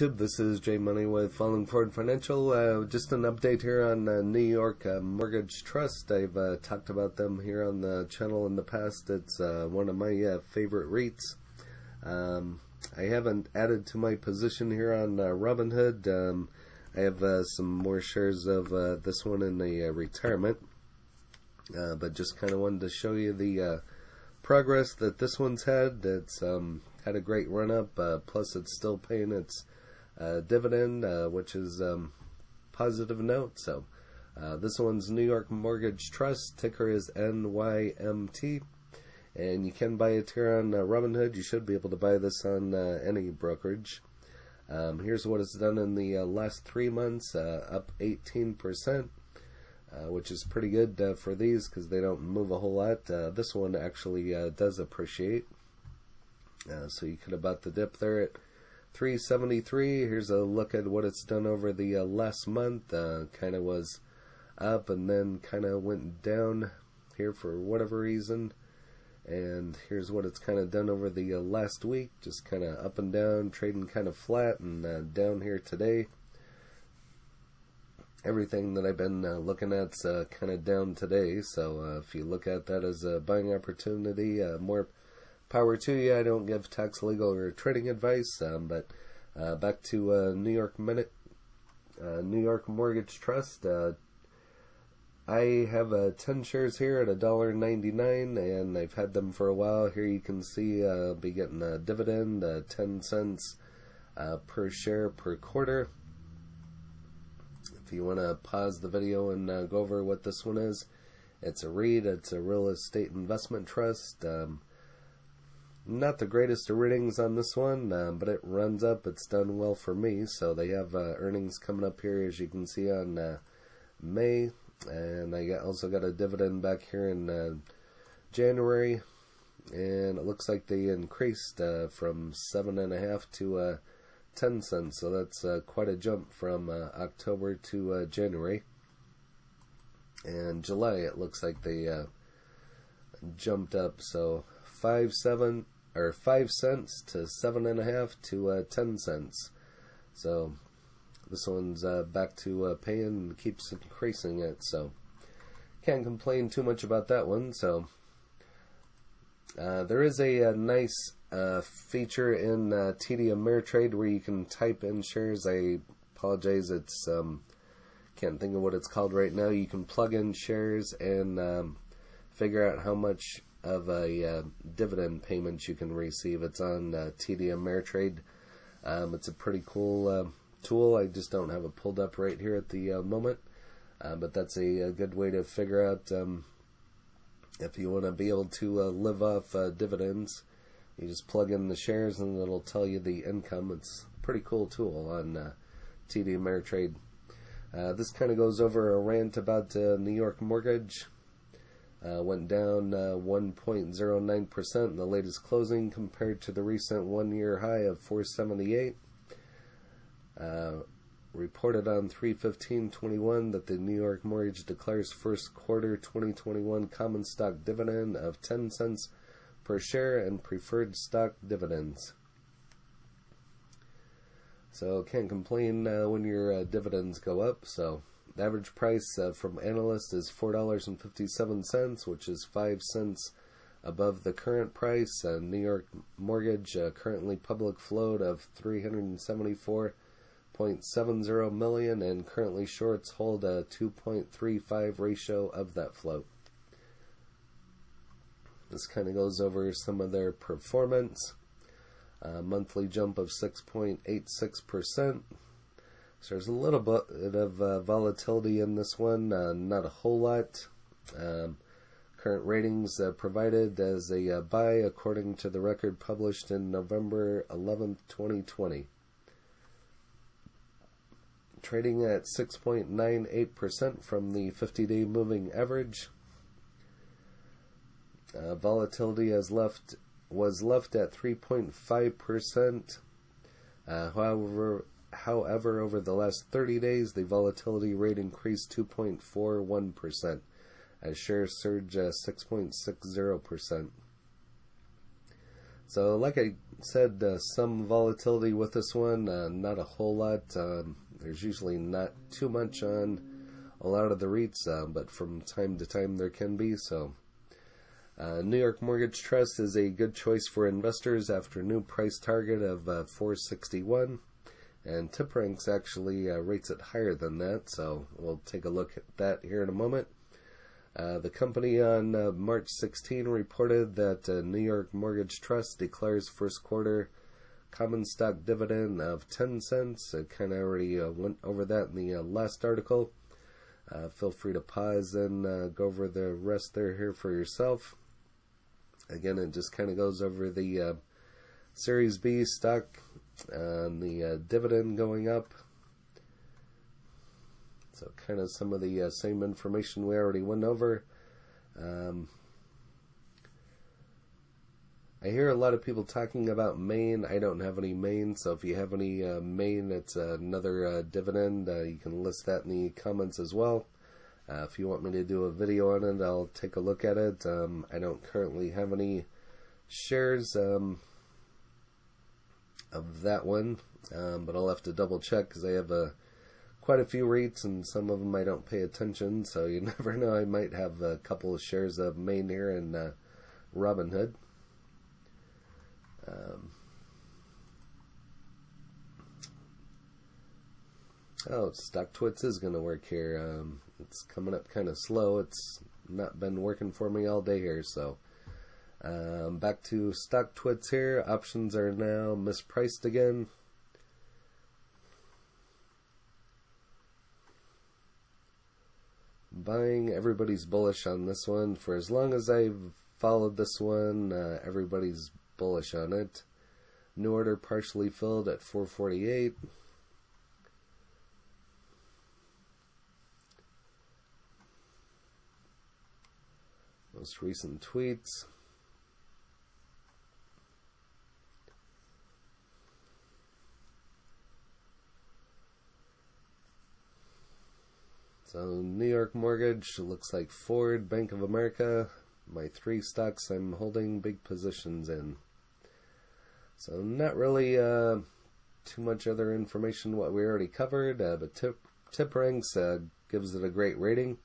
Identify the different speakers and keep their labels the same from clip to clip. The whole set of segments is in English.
Speaker 1: YouTube, this is Jay Money with Falling Forward Financial. Just an update here on New York Mortgage Trust. I've talked about them here on the channel in the past. It's one of my favorite REITs. I haven't added to my position here on Robinhood. I have some more shares of this one in the retirement, but just kind of wanted to show you the progress that this one's had. It's had a great run up, plus it's still paying its dividend, which is positive note. So this one's New York Mortgage Trust, ticker is NYMT, and you can buy it here on Robinhood. You should be able to buy this on any brokerage. Here's what it's done in the last 3 months, up 18%, which is pretty good for these because they don't move a whole lot. This one actually does appreciate. So you could have bought the dip there at 373. Here's a look at what it's done over the last month. Kind of was up and then kind of went down here for whatever reason. And here's what it's kind of done over the last week. Just kind of up and down, trading kind of flat, and down here today. Everything that I've been looking at's kind of down today. So if you look at that as a buying opportunity, more power to you. I don't give tax, legal, or trading advice, but back to New York Mortgage Trust. I have 10 shares here at $1.99, and I've had them for a while. Here you can see I'll be getting a dividend, 10 cents per share per quarter. If you want to pause the video and go over what this one is, it's a REIT. It's a real estate investment trust. Not the greatest of ratings on this one, but it runs up. It's done well for me. So they have earnings coming up here, as you can see, on May. And I also got a dividend back here in January. And it looks like they increased from 7.5 to 10 cents. So that's quite a jump from October to January. And July, it looks like they jumped up. So 5 cents to 7.5 to 10 cents. So this one's back to paying and keeps increasing it. So can't complain too much about that one. So there is a nice feature in TD Ameritrade where you can type in shares. I apologize, it's can't think of what it's called right now. You can plug in shares and figure out how much of a dividend payment you can receive. It's on TD Ameritrade. It's a pretty cool tool. I just don't have it pulled up right here at the moment, but that's a good way to figure out if you want to be able to live off dividends. You just plug in the shares and it'll tell you the income. It's a pretty cool tool on TD Ameritrade. This kind of goes over a rant about New York Mortgage. Went down 1.09% in the latest closing compared to the recent one-year high of 478. Reported on 3/15/21 that the New York Mortgage declares first quarter 2021 common stock dividend of 10 cents per share and preferred stock dividends. So can't complain when your dividends go up. So the average price from analysts is $4.57, which is 5 cents above the current price. New York Mortgage currently public float of 374.70 million, and currently shorts hold a 2.35 ratio of that float. This kind of goes over some of their performance. Monthly jump of 6.86%. So there's a little bit of volatility in this one, not a whole lot. Current ratings provided as a buy according to the record published in November 11th, 2020. Trading at 6.98% from the 50-day moving average. Volatility was left at 3.5%. However, over the last 30 days, the volatility rate increased 2.41%, as shares surged 6.60%. So like I said, some volatility with this one, not a whole lot. There's usually not too much on a lot of the REITs, but from time to time there can be. So New York Mortgage Trust is a good choice for investors after new price target of $461, and TipRanks actually rates it higher than that, so we'll take a look at that here in a moment. The company on March 16 reported that New York Mortgage Trust declares first quarter common stock dividend of 10 cents. I kind of already went over that in the last article. Feel free to pause and go over the rest there here for yourself. Again, it just kind of goes over the Series B stock and the dividend going up. So kind of some of the same information we already went over. I hear a lot of people talking about Maine. I don't have any Maine, so if you have any Maine, it's another dividend. You can list that in the comments as well. If you want me to do a video on it, I'll take a look at it. I don't currently have any shares of that one, but I'll have to double check because I have quite a few REITs, and some of them I don't pay attention, so you never know. I might have a couple of shares of Maine here and Robinhood. StockTwits is going to work here. It's coming up kind of slow. It's not been working for me all day here, so back to StockTwits here. Options are now mispriced again. Buying, everybody's bullish on this one. For as long as I've followed this one, everybody's bullish on it. New order partially filled at 448. Most recent tweets. So New York Mortgage, looks like Ford, Bank of America, my 3 stocks I'm holding big positions in. So not really too much other information what we already covered, but TipRanks gives it a great rating.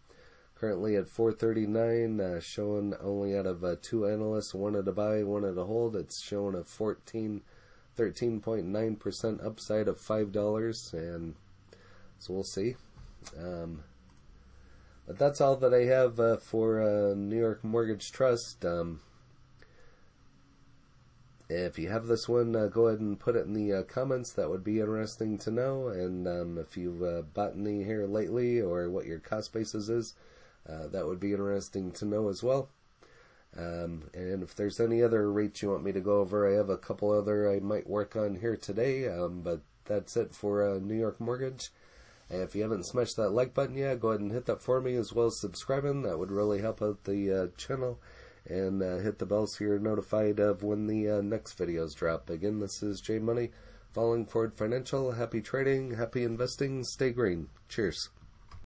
Speaker 1: Currently at 439, showing only out of 2 analysts, wanted to buy, wanted to hold. It's showing a 13.9% upside of $5, and so we'll see. But that's all that I have for New York Mortgage Trust. If you have this one, go ahead and put it in the comments. That would be interesting to know. And if you've bought any here lately, or what your cost basis is, that would be interesting to know as well. And if there's any other REITs you want me to go over, I have a couple other I might work on here today. But that's it for New York Mortgage. And if you haven't smashed that like button yet, go ahead and hit that for me, as well as subscribing. That would really help out the channel. And hit the bell so you're notified of when the next videos drop. Again, this is J Money, Falling Forward Financial. Happy trading, happy investing, stay green. Cheers.